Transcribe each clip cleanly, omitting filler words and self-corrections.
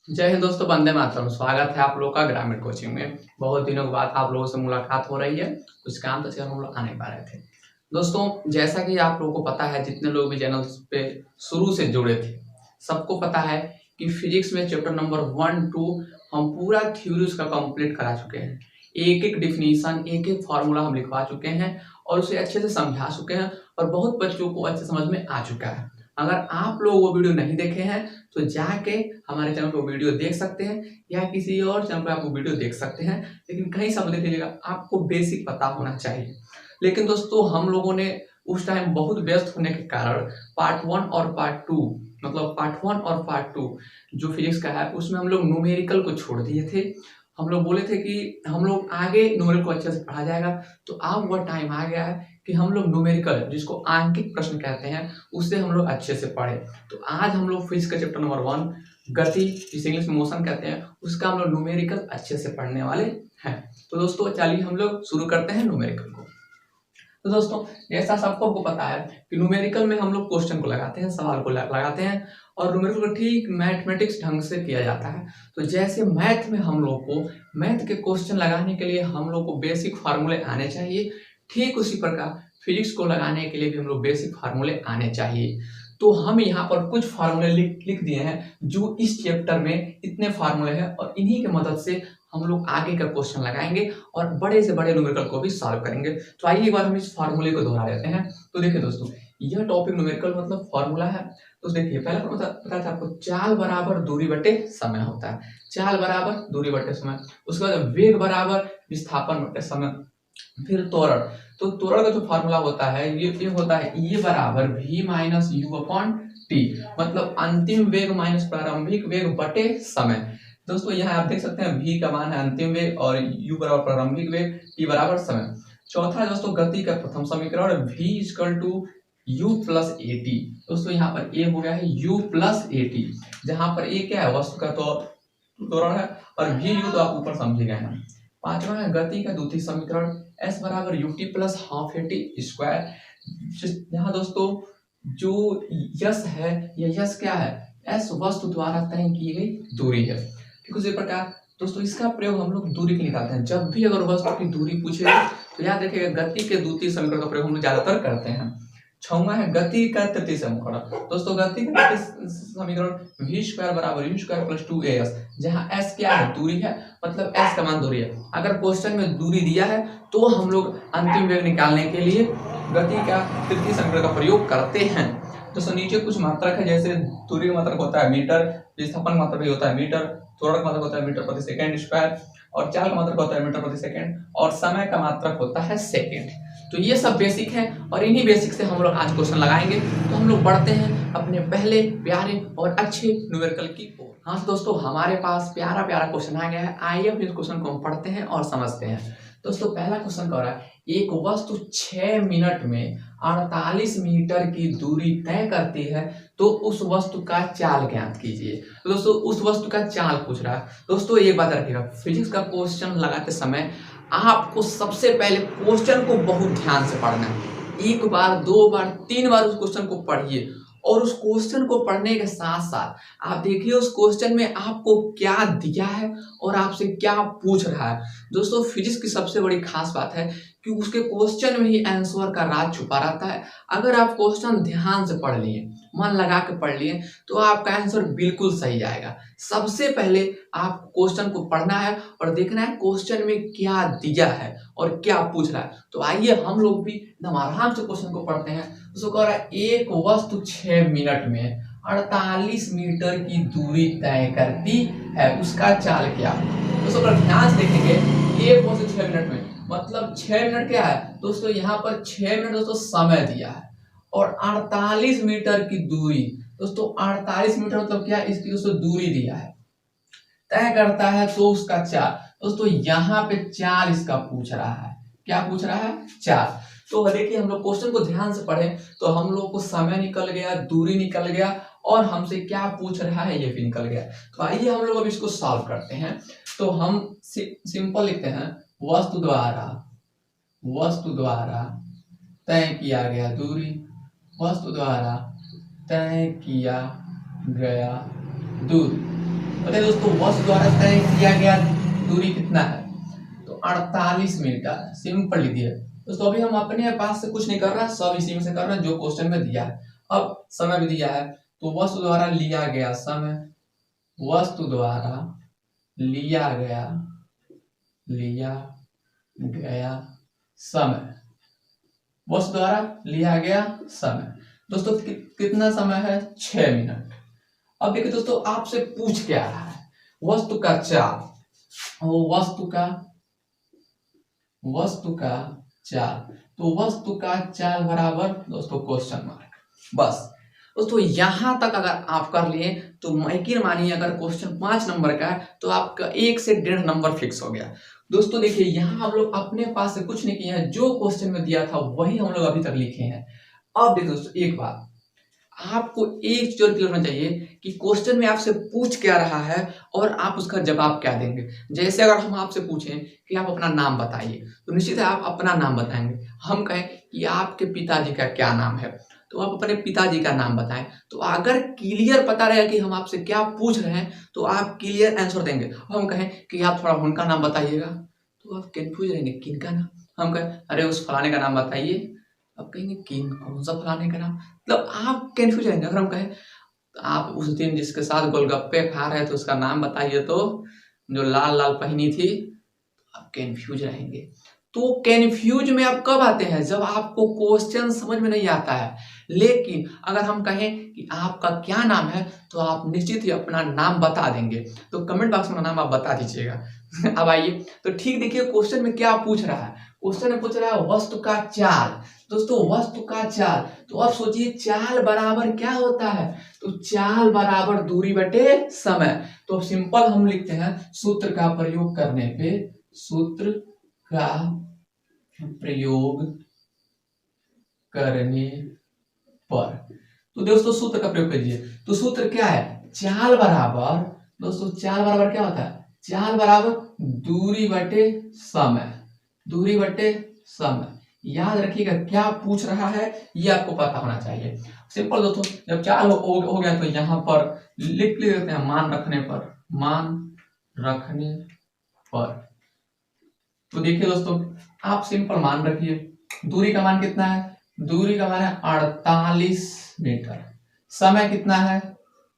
जय हिंद दोस्तों, वंदे मातरम। स्वागत है आप लोगों का ग्रामीण कोचिंग में। बहुत दिनों के बाद आप लोगों से मुलाकात हो रही है। कुछ काम था, हम लोग आ नहीं पा रहे थे। दोस्तों, जैसा कि आप लोगों को पता है, जितने लोग भी चैनल पे शुरू से जुड़े थे, सबको पता है कि फिजिक्स में चैप्टर नंबर 1-2 हम पूरा थ्योरी उसका कंप्लीट करा चुके हैं। एक एक डिफिनीशन, एक एक फॉर्मूला हम लिखवा चुके हैं और उसे अच्छे से समझा चुके हैं और बहुत बच्चों को अच्छे समझ में आ चुका है। अगर आप लोग वो वीडियो नहीं देखे हैं तो जाके हमारे चैनल पर वीडियो देख सकते हैं या किसी और चैनल पर आप वो वीडियो देख सकते हैं। लेकिन कहीं सब देख लीजिएगा, आपको बेसिक पता होना चाहिए। लेकिन दोस्तों, हम लोगों ने उस टाइम बहुत व्यस्त होने के कारण पार्ट 1 और पार्ट 2, मतलब पार्ट 1 और पार्ट 2 जो फिजिक्स का है, उसमें हम लोग न्यूमेरिकल को छोड़ दिए थे। हम लोग बोले थे कि हम लोग आगे न्यूमेरिकल को अच्छे से पढ़ा जाएगा। तो अब वह टाइम आ गया है कि हम लोग न्यूमेरिकल, जिसको आंकिक प्रश्न कहते हैं, उससे हम लोग अच्छे से पढ़े। तो आज हम लोग फिजिक्स का चैप्टर नंबर 1 गति, जिसे इंग्लिश में मोशन कहते हैं, उसका हम लोग न्यूमेरिकल अच्छे से पढ़ने वाले हैं। तो दोस्तों, चलिए हम लोग शुरू करते हैं न्यूमेरिकल को। तो दोस्तों, जैसा सबको पता है कि न्यूमेरिकल में हम लोग क्वेश्चन को लगाते हैं, सवाल को लगाते हैं और न्यूमेरिकल को ठीक मैथमेटिक्स ढंग से किया जाता है। तो जैसे मैथ में हम लोग को मैथ के क्वेश्चन लगाने के लिए हम लोग को बेसिक फार्मूले आने चाहिए, ठीक उसी प्रकार फिजिक्स को लगाने के लिए भी हम लोग बेसिक फार्मूले आने चाहिए। तो हम यहाँ पर कुछ फार्मूले लिख दिए हैं जो इस चैप्टर में इतने फार्मूले हैं और इन्हीं की मदद से हम लोग आगे का क्वेश्चन लगाएंगे और बड़े से बड़े न्यूमेरिकल को भी सॉल्व करेंगे। तो आइए एक बार हम इस फार्मूले को दोहरा लेते हैं। तो देखिए दोस्तों, यह टॉपिक न्यूमेरिकल मतलब फार्मूला है। तो देखिए, पहला पता था आपको, चाल बराबर दूरी बटे समय होता है। चाल बराबर दूरी बटे समय, उसके बाद वेग बराबर विस्थापन बटे समय, फिर त्वरण। तो त्वरण का जो फार्मूला होता है ये होता है E बराबर V minus U upon T, मतलब अंतिम वेग माइनस प्रारंभिक वेग बटे समय। दोस्तों, यहाँ आप देख सकते हैं V का मान है अंतिम वेग और U बराबर प्रारंभिक वेग, T बराबर समय। चौथा दोस्तों, गति का प्रथम समीकरण V equal to U plus A T. दोस्तों, यहाँ पर A हो गया है U प्लस ए टी, जहां पर A क्या है, वस्तु का त्वरण है और V U तो आप ऊपर समझ गए हैं। पांचवा है गति का द्वितीय समीकरण S बराबर U T plus half A T square. यहाँ दोस्तों जो यस है, यह यस क्या है, एस वस्तु द्वारा तय की गई दूरी है। ठीक उसी प्रकार दोस्तों, इसका प्रयोग हम लोग दूरी के लिए करते हैं। जब भी अगर वस्तु की दूरी पूछेगा तो याद रखिएगा, गति के द्वितीय समीकरण का प्रयोग हम लोग ज्यादातर करते हैं। छठवां है गति का तृतीय समीकरण। दोस्तों, गति का तृतीय समीकरण v स्क्वायर बराबर u स्क्वायर प्लस 2as, जहां s क्या है, दूरी है, मतलब s का मान दूरी है। अगर क्वेश्चन में दूरी दिया है तो हम लोग अंतिम वेग निकालने के लिए गति का तृतीय समीकरण का प्रयोग करते हैं। दोस्तों, नीचे कुछ मात्रक है, जैसे दूरी का मात्रक होता है मीटर, विस्थापन मात्रक भी होता है मीटर, त्वरण का मात्रक होता है मीटर प्रति सेकंड स्क्वायर, और चाल का मात्रक होता है मीटर प्रति सेकंड, और समय का मात्रक होता है सेकंड। तो ये सब बेसिक है और इन्हीं बेसिक से हम लोग आज क्वेश्चन लगाएंगे। तो हम लोग बढ़ते हैं अपने पहले प्यारे और अच्छे न्यूमेरिकल की ओर। हाँ दोस्तों, हमारे पास प्यारा प्यारा क्वेश्चन आ गया है। आइए अब इस क्वेश्चन को हम पढ़ते हैं और समझते हैं। दोस्तों, पहला क्वेश्चन कह रहा है, एक वस्तु 6 मिनट में 48 मीटर की दूरी तय करती है, तो उस वस्तु का चाल ज्ञात कीजिए। तो दोस्तों, उस वस्तु का चाल पूछ रहा है। दोस्तों, एक बात रखिएगा, फिजिक्स का क्वेश्चन लगाते समय आपको सबसे पहले क्वेश्चन को बहुत ध्यान से पढ़ना है। एक बार, दो बार, तीन बार उस क्वेश्चन को पढ़िए और उस क्वेश्चन को पढ़ने के साथ साथ आप देखिए उस क्वेश्चन में आपको क्या दिया है और आपसे क्या पूछ रहा है। दोस्तों, फिजिक्स की सबसे बड़ी खास बात है कि उसके क्वेश्चन में ही आंसर का राज छुपा रहता है। अगर आप क्वेश्चन ध्यान से पढ़ लिए, मन लगा के पढ़ लिए, तो आपका आंसर बिल्कुल सही आएगा। सबसे पहले आप क्वेश्चन को पढ़ना है और देखना है क्वेश्चन में क्या दिया है और क्या पूछ रहा है। तो आइए हम लोग भी एकदम आराम से क्वेश्चन को पढ़ते हैं। तो कह रहा है, एक वस्तु 6 मिनट में 48 मीटर की दूरी तय करती है, उसका चाल क्या। दोस्तों, अगर ध्यान से देखेंगे, एक वस्तु 6 मिनट में, मतलब 6 मिनट क्या है दोस्तों, यहाँ पर 6 मिनट दोस्तों समय दिया है और 48 मीटर की दूरी। दोस्तों, 48 मीटर मतलब क्या, इसकी दोस्तों दूरी दिया है, तय करता है तो उसका चाल। दोस्तों, यहाँ पे चाल इसका पूछ रहा है। क्या पूछ रहा है, चाल। तो देखिए, हम लोग क्वेश्चन को ध्यान से पढ़ें तो हम लोग को समय निकल गया, दूरी निकल गया और हमसे क्या पूछ रहा है ये भी निकल गया। तो आइए हम लोग अब इसको सॉल्व करते हैं। तो हम सिंपल लिखते हैं, वस्तु द्वारा तय किया गया दूरी, वस्तु द्वारा तय किया गया दूरी। बताइए दोस्तों, वस्तु द्वारा तय किया गया दूरी कितना है? तो 48 मीटर। सिंपल लिख दिया दोस्तों। अभी हम अपने पास से कुछ नहीं कर रहा, सब इसी में से कर रहे हैं जो क्वेश्चन में दिया है। अब समय भी दिया है, तो वस्तु द्वारा लिया गया समय, वस्तु द्वारा लिया गया समय, वस्तु द्वारा लिया गया समय दोस्तों कितना समय है? 6 मिनट। अब देखिए दोस्तों, आपसे पूछ क्या रहा है? वस्तु का चाल, वस्तु का चाल, तो वस्तु का चाल बराबर दोस्तों क्वेश्चन मार्क। बस दोस्तों, यहां तक अगर आप कर लिए तो यकीन मानिए, अगर क्वेश्चन 5 नंबर का है तो आपका 1 से 1.5 नंबर फिक्स हो गया। दोस्तों देखिए, यहाँ हम लोग अपने पास से कुछ नहीं किए हैं, जो क्वेश्चन में दिया था वही हम लोग अभी तक लिखे हैं। अब देखिए दोस्तों, एक बात आपको एक चीज क्लियर होना चाहिए कि क्वेश्चन में आपसे पूछ क्या रहा है और आप उसका जवाब क्या देंगे। जैसे अगर हम आपसे पूछें कि आप अपना नाम बताइए, तो निश्चित है आप अपना नाम बताएंगे। हम कहें कि आपके पिताजी का क्या नाम है, तो आप अपने पिताजी का नाम बताएं। तो अगर क्लियर पता रहेगा कि हम आपसे क्या पूछ रहे हैं तो आप क्लियर आंसर देंगे। हम कहें कि आप थोड़ा उनका नाम बताइएगा, तो आप कंफ्यूज रहेंगे, किनका नाम? हम कहें अरे उस फलाने का नाम बताइए, आप कहेंगे किन, कौन सा फलाने का नाम? मतलब आप कंफ्यूज रहेंगे। अगर हम कहें आप उस दिन जिसके साथ गोलगप्पे खा रहे थे उसका नाम बताइए, तो जो लाल लाल पहनी थी, आप कंफ्यूज रहेंगे। तो कंफ्यूज में आप कब आते हैं? जब आपको क्वेश्चन समझ में नहीं आता है। लेकिन अगर हम कहें कि आपका क्या नाम है, तो आप निश्चित ही अपना नाम बता देंगे। तो कमेंट बॉक्स में नाम आप बता दीजिएगा। अब आइए, तो ठीक देखिए क्वेश्चन में क्या पूछ रहा है। क्वेश्चन में पूछ रहा है वस्तु का चाल। दोस्तों वस्तु का चाल, तो अब सोचिए चाल बराबर क्या होता है? तो चाल बराबर दूरी बटे समय। तो सिंपल हम लिखते हैं, सूत्र का प्रयोग करने पे, सूत्र का प्रयोग करने पर, तो दोस्तों सूत्र का प्रयोग कीजिए। तो सूत्र क्या है? चाल बराबर, दोस्तों चाल बराबर क्या होता है? चाल बराबर दूरी बटे समय, दूरी बटे समय। याद रखिएगा, क्या पूछ रहा है ये आपको पता होना चाहिए। सिंपल दोस्तों, जब चाल हो गया तो यहाँ पर लिख लेते हैं मान रखने पर, मान रखने पर। तो देखिए दोस्तों, आप सिंपल मान रखिए, दूरी का मान कितना है? दूरी का मान है 48 मीटर। समय कितना है?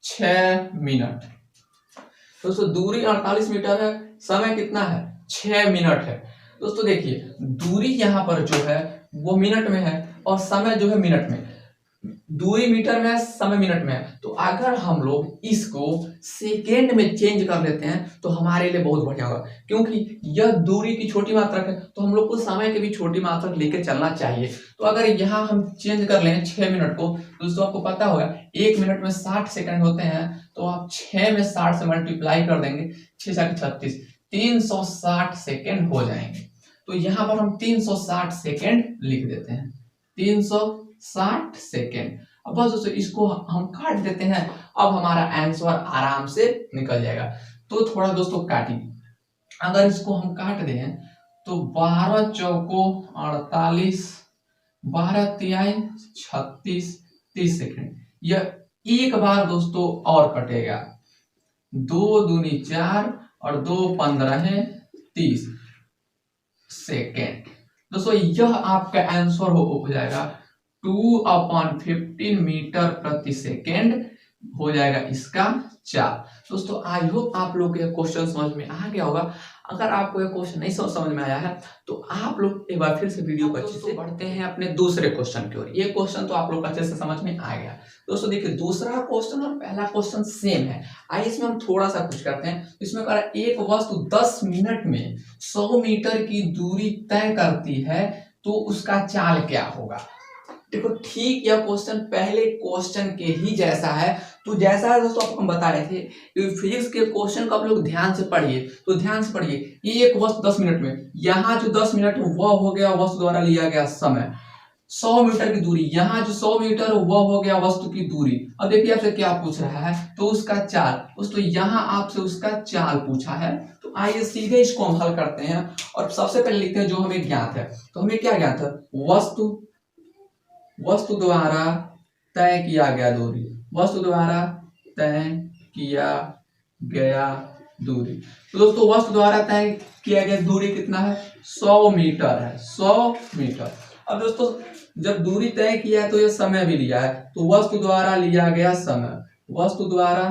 6 मिनट। दोस्तों दूरी 48 मीटर है, समय कितना है? 6 मिनट है। दोस्तों देखिए, दूरी यहाँ पर जो है वो मिनट में है और समय जो है मिनट में। दूरी मीटर में है, समय मिनट में है। तो अगर हम लोग इसको सेकेंड में चेंज कर लेते हैं तो हमारे लिए बहुत बढ़िया होगा, क्योंकि यह दूरी की छोटी मात्रक है तो हम लोग को समय की भी छोटी मात्रक लेकर चलना चाहिए। तो अगर यहाँ हम चेंज कर लें 6 मिनट को, दोस्तों आपको पता होगा 1 मिनट में 60 सेकंड होते हैं, तो आप 6 में 60 से मल्टीप्लाई कर देंगे, 6 से 36, 360 सेकेंड हो जाएंगे। तो यहाँ पर हम 360 सेकेंड लिख देते हैं, 360 सेकेंड। अब बस दोस्तों इसको हम काट देते हैं, अब हमारा आंसर आराम से निकल जाएगा। तो थोड़ा दोस्तों काटिए, अगर इसको हम काट दें तो 12 चौको 48, 12 तिहाई 36, 30 सेकेंड। यह एक बार दोस्तों और कटेगा, 2 दूनी 4 और 2 15 30 सेकेंड। दोस्तों यह आपका आंसर हो जाएगा 2/15 मीटर प्रति सेकेंड हो जाएगा इसका चाल। दोस्तों आई होप आप लोग को यह क्वेश्चन समझ में आ गया होगा। अगर आपको यह क्वेश्चन नहीं समझ में आया है तो आप लोग एक बार फिर से वीडियो को अच्छे से बढ़ते हैं अपने दूसरे क्वेश्चन की ओर। ये क्वेश्चन तो आप लोग अच्छे से समझ में आ गया। दोस्तों देखिए, दूसरा क्वेश्चन और पहला क्वेश्चन सेम है। आइए इसमें हम थोड़ा सा कुछ करते हैं। इसमें कह रहा है एक वस्तु 10 मिनट में 100 मीटर की दूरी तय करती है, तो उसका चाल क्या होगा? देखो ठीक, यह क्वेश्चन पहले क्वेश्चन के ही जैसा है। तो जैसा है दोस्तों आपको हम बता रहे थे कि फिजिक्स के क्वेश्चन को आप लोग ध्यान से पढ़िए। तो ध्यान से पढ़िए, ये एक वस्तु 10 मिनट में, यहाँ जो 10 मिनट वह हो गया वस्तु द्वारा लिया गया समय। 100 मीटर की दूरी, यहाँ जो 100 मीटर वह हो गया वस्तु की दूरी। अब देखिए आपसे क्या पूछ रहा है, तो उसका चाल। दोस्तों यहाँ आपसे उसका चाल पूछा है, तो आइए सीधे इसको हम हल करते हैं। और सबसे पहले लिखते हैं जो हमें ज्ञात है। तो हमें क्या ज्ञात है? वस्तु द्वारा तय किया गया दूरी, वस्तु द्वारा तय किया गया दूरी। तो दोस्तों वस्तु द्वारा तय किया गया दूरी कितना है? 100 मीटर है, 100 मीटर। अब दोस्तों जब दूरी तय किया है तो ये समय भी लिया है, तो वस्तु द्वारा लिया गया समय, वस्तु द्वारा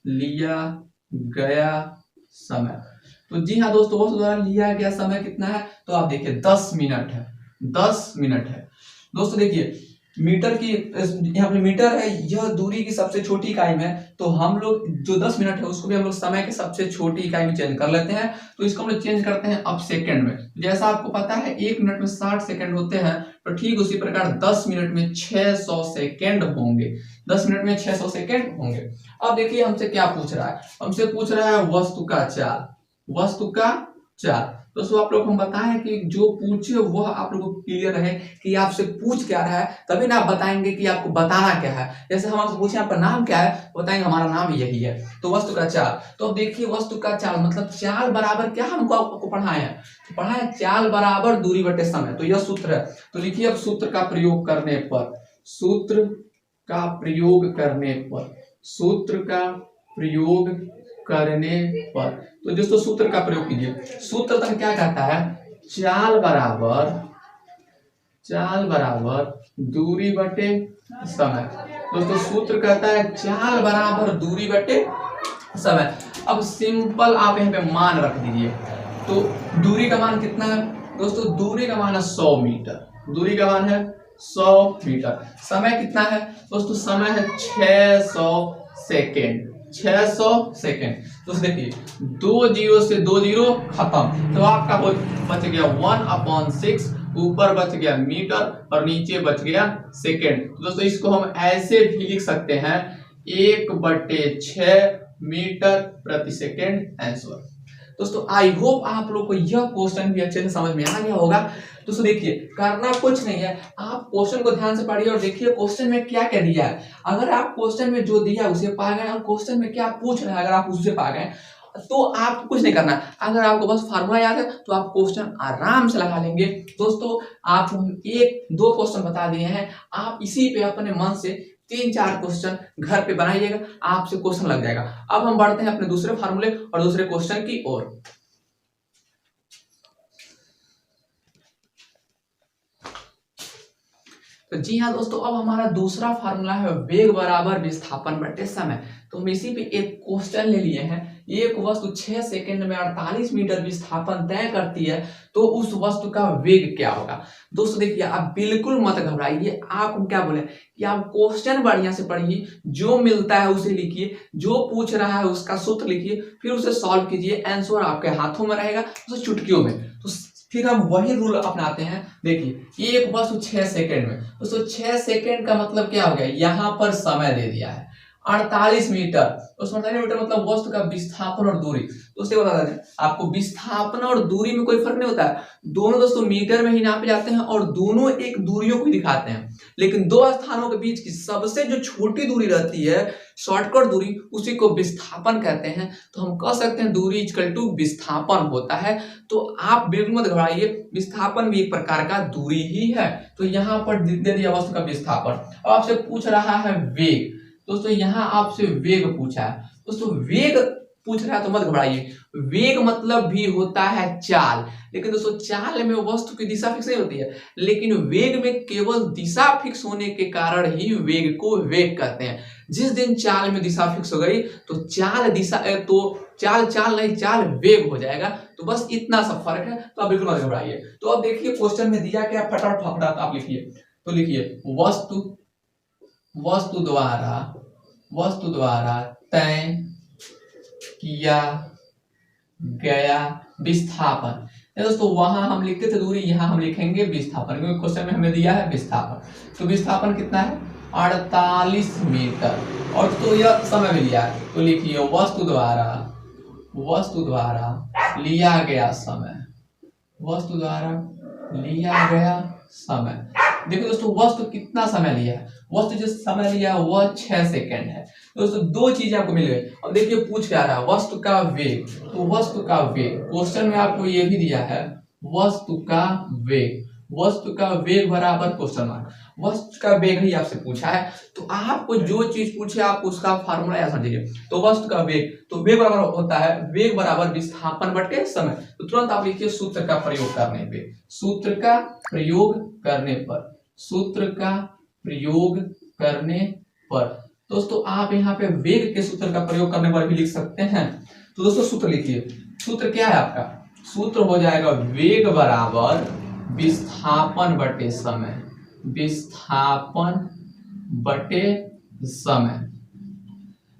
लिया गया समय। तो जी हाँ दोस्तों, वस्तु द्वारा लिया गया समय कितना है? तो आप देखिए 10 मिनट है, 10 मिनट है। दोस्तों देखिए मीटर की, यहाँ पे मीटर है, यह दूरी की सबसे छोटी इकाई में, तो हम लोग जो 10 मिनट है उसको भी हम लोग समय के सबसे छोटी इकाई में चेंज कर लेते हैं। तो इसको हम लोग चेंज करते हैं अब सेकंड में। जैसा आपको पता है 1 मिनट में 60 सेकंड होते हैं, तो ठीक उसी प्रकार 10 मिनट में 600 सेकंड होंगे, 10 मिनट में 600 सेकंड होंगे। अब देखिए हमसे क्या पूछ रहा है, हमसे पूछ रहा है वस्तु का चाल, वस्तु का चाल। दोस्तों आप लोग हम बताएं कि जो पूछे वह आप लोगों को क्लियर रहे कि आपसे पूछ क्या रहा है, तभी ना आप बताएंगे कि आपको बताना क्या है। जैसे हम आपसे पूछे आपका नाम क्या है, बताएंगे हमारा नाम यही है। तो वस्तु का चाल, तो अब देखिए वस्तु का चाल मतलब चाल बराबर क्या हमको आपको पढ़ाए हैं, तो पढ़ाए चाल बराबर दूरी बटे समय। तो यह सूत्र है, तो लिखिए अब सूत्र का प्रयोग करने पर, सूत्र का प्रयोग करने पर, सूत्र का प्रयोग करने पर, तो दोस्तों सूत्र का प्रयोग कीजिए। सूत्र तक क्या कहता है? चाल बराबर दूरी बटे समय। दोस्तों सूत्र कहता है चाल बराबर दूरी बटे समय। अब सिंपल आप यहाँ पे मान रख दीजिए। तो दूरी का मान कितना है दोस्तों? दूरी का मान है 100 मीटर, दूरी का मान है 100 मीटर। समय कितना है दोस्तों? समय है 600 सेकेंड, 600 सेकेंड। तो देखिए 2 जीरो से 2 जीरो खत्म, तो आपका बच गया 1/6, ऊपर बच गया मीटर और नीचे बच गया सेकेंड। तो दोस्तों इसको हम ऐसे भी लिख सकते हैं 1/6 मीटर प्रति सेकेंड आंसर। दोस्तों आई होप आप लोग को यह क्वेश्चन भी अच्छे से समझ में आ गया होगा। दोस्तों देखिए करना कुछ नहीं है, आप क्वेश्चन को ध्यान से पढ़िए और देखिए क्वेश्चन में क्या क्या दिया है। अगर आप क्वेश्चन में जो दिया उसे पा गए और क्वेश्चन में क्या पूछ रहे हैं अगर आप उससे पा गए तो आपको कुछ नहीं करना। अगर आपको बस फार्मूला याद है तो आप क्वेश्चन आराम से लगा लेंगे। दोस्तों आप 1-2 क्वेश्चन बता दिए हैं, आप इसी पे अपने मन से 3-4 क्वेश्चन घर पे बनाइएगा, आपसे क्वेश्चन लग जाएगा। अब हम बढ़ते हैं अपने दूसरे फार्मूले और दूसरे क्वेश्चन की ओर। तो जी हाँ दोस्तों, अब हमारा दूसरा फार्मूला है वेग बराबर विस्थापन बटे समय। तो हम इसी पे एक क्वेश्चन ले लिए हैं। एक वस्तु 6 सेकंड में 48 मीटर विस्थापन तय करती है, तो उस वस्तु का वेग क्या होगा? दोस्तों देखिए आप बिल्कुल मत घबराइए, आप हम क्या बोले कि आप क्वेश्चन बढ़िया से पढ़िए, जो मिलता है उसे लिखिए, जो पूछ रहा है उसका सूत्र लिखिए, फिर उसे सॉल्व कीजिए, आंसर आपके हाथों में रहेगा, उसे चुटकियों में। तो फिर हम वही रूल अपनाते हैं। देखिए एक वस्तु 6 सेकंड में, दोस्तों 6 सेकंड का मतलब क्या हो गया? यहाँ पर समय दे दिया है 48 मीटर, तो 48 मीटर मतलब वस्तु का विस्थापन और दूरी। दोस्तों बता दें आपको, विस्थापन और दूरी में कोई फर्क नहीं होता है, दोनों दोस्तों मीटर में ही नापे जाते हैं और दोनों एक दूरियों को दिखाते हैं। लेकिन दो स्थानों के बीच की सबसे जो छोटी दूरी रहती है, शॉर्टकट दूरी, उसी को विस्थापन कहते हैं। तो हम कह सकते हैं दूरी इक्वल टू विस्थापन होता है। तो आप बिल्कुल मत घबराइए, विस्थापन भी एक प्रकार का दूरी ही है। तो यहाँ पर दे दिया वस्तु का विस्थापन। अब आपसे पूछ रहा है वेग। दोस्तों यहाँ आपसे वेग पूछा है, दोस्तों वेग पूछ रहा है तो मत घबराइए। वेग मतलब भी होता है चाल, लेकिन दोस्तों चाल में वस्तु की दिशा फिक्स नहीं होती है, लेकिन वेग में केवल दिशा फिक्स होने के कारण ही वेग को वेग कहते हैं। जिस दिन चाल में दिशा फिक्स हो गई तो चाल दिशा तो चाल नहीं, चाल वेग हो जाएगा। तो बस इतना सा फर्क है, तो आप बिल्कुल मत घबराइए। तो अब देखिए क्वेश्चन में दिया क्या, फटाफट फटाफट आप लिखिए। तो लिखिए वस्तु द्वारा तय किया गया विस्थापन। दोस्तों वहां हम लिखते थे दूरी, यहाँ हम लिखेंगे विस्थापन, क्योंकि क्वेश्चन में हमें दिया है विस्थापन। तो विस्थापन कितना है? 48 मीटर। और तो यह समय भी दिया है, तो लिखिए वस्तु द्वारा लिया गया समय, वस्तु द्वारा लिया गया समय। देखिए दोस्तों वस्तु कितना समय लिया है, वस्तु जो समय लिया है वह 6 सेकंड है। दोस्तों दो चीजें आपको मिल गई। अब देखिए पूछ क्या रहा है, वस्तु का वेग। तो वस्तु का वेग क्वेश्चन में आपको ये भी दिया है, वस्तु का वेग बराबर क्वेश्चन मार्क। वस्तु का वेग ही आपसे पूछा है, तो आपको जो चीज पूछे आप उसका फार्मूला याद समझिए। तो वस्तु का वेग, तो वेग बराबर होता है वेग बराबर विस्थापन बटे समय। तो तुरंत आप लिखिए सूत्र का प्रयोग करने पे, सूत्र का प्रयोग करने पर, सूत्र का प्रयोग करने पर। दोस्तों आप यहाँ पे वेग के सूत्र का प्रयोग करने पर भी लिख सकते हैं। तो दोस्तों सूत्र लिखिए, सूत्र क्या है आपका, सूत्र हो जाएगा वेग बराबर विस्थापन बटे समय, विस्थापन बटे समय।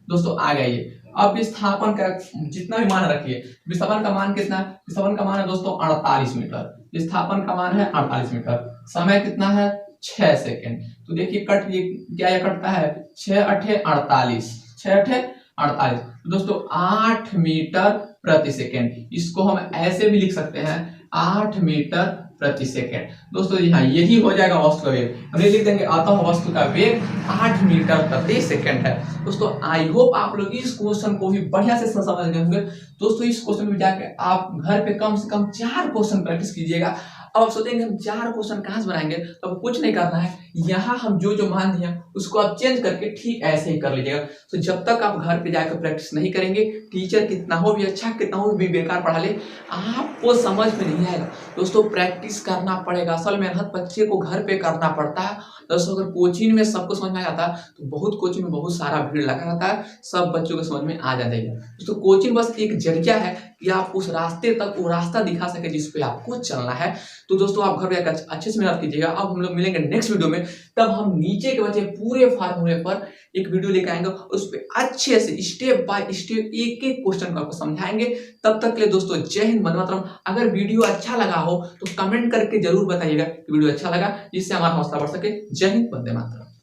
दोस्तों आ गई, अब विस्थापन का जितना भी मान रखिए, विस्थापन का मान कितना है, विस्थापन का मान है दोस्तों 48 मीटर, विस्थापन का मान है 48 मीटर, समय कितना है 6 सेकेंड। तो देखिए कट ये क्या ये कटता है 6 अठे 48, 6 अठे 48। तो दोस्तों 8 मीटर प्रति सेकेंड, इसको हम ऐसे भी लिख सकते हैं 8 मीटर प्रति सेकेंड। दोस्तों यहाँ यही हो जाएगा वस्तु का वेग, हम ये लिख देंगे अतः वस्तु का वेग 8 मीटर प्रति सेकेंड है। दोस्तों आई होप आप लोग इस क्वेश्चन को भी बढ़िया से समझ गए होंगे। दोस्तों इस क्वेश्चन में जाके आप घर पे कम से कम 4 क्वेश्चन प्रैक्टिस कीजिएगा। अब आप सोचेंगे हम 4 क्वेश्चन कहाँ से बनाएंगे, तो अब कुछ नहीं करना है, यहाँ हम जो जो मान दिया उसको आप चेंज करके ठीक ऐसे ही कर लीजिएगा। तो जब तक आप घर पे जाकर प्रैक्टिस नहीं करेंगे, टीचर कितना हो भी अच्छा कितना हो भी बेकार पढ़ा ले, आपको समझ में नहीं आएगा। दोस्तों प्रैक्टिस करना पड़ेगा, असल मेहनत बच्चे को घर पे करना पड़ता है। दोस्तों अगर कोचिंग में सबको समझ में आ जाता तो बहुत कोचिंग में बहुत सारा भीड़ लगा रहता है, सब बच्चों को समझ में आ जाता है। दोस्तों कोचिंग बस एक जरिया है कि आप उस रास्ते तक वो रास्ता दिखा सके जिस पे आपको चलना है। तो दोस्तों आप घर पे जाकर अच्छे से मेहनत कीजिएगा। अब हम लोग मिलेंगे नेक्स्ट वीडियो में, तब हम नीचे के बचे पूरे फार्मूले पर एक वीडियो लेकर आएंगे, उस पर अच्छे से स्टेप बाय स्टेप एक एक क्वेश्चन को आपको समझाएंगे। तब तक के लिए दोस्तों जय हिंद, वंदे मातरम। अगर वीडियो अच्छा लगा हो तो कमेंट करके जरूर बताइएगा कि वीडियो अच्छा लगा, जिससे हमारा हौसला बढ़ सके। जय हिंद, वंदे मातरम।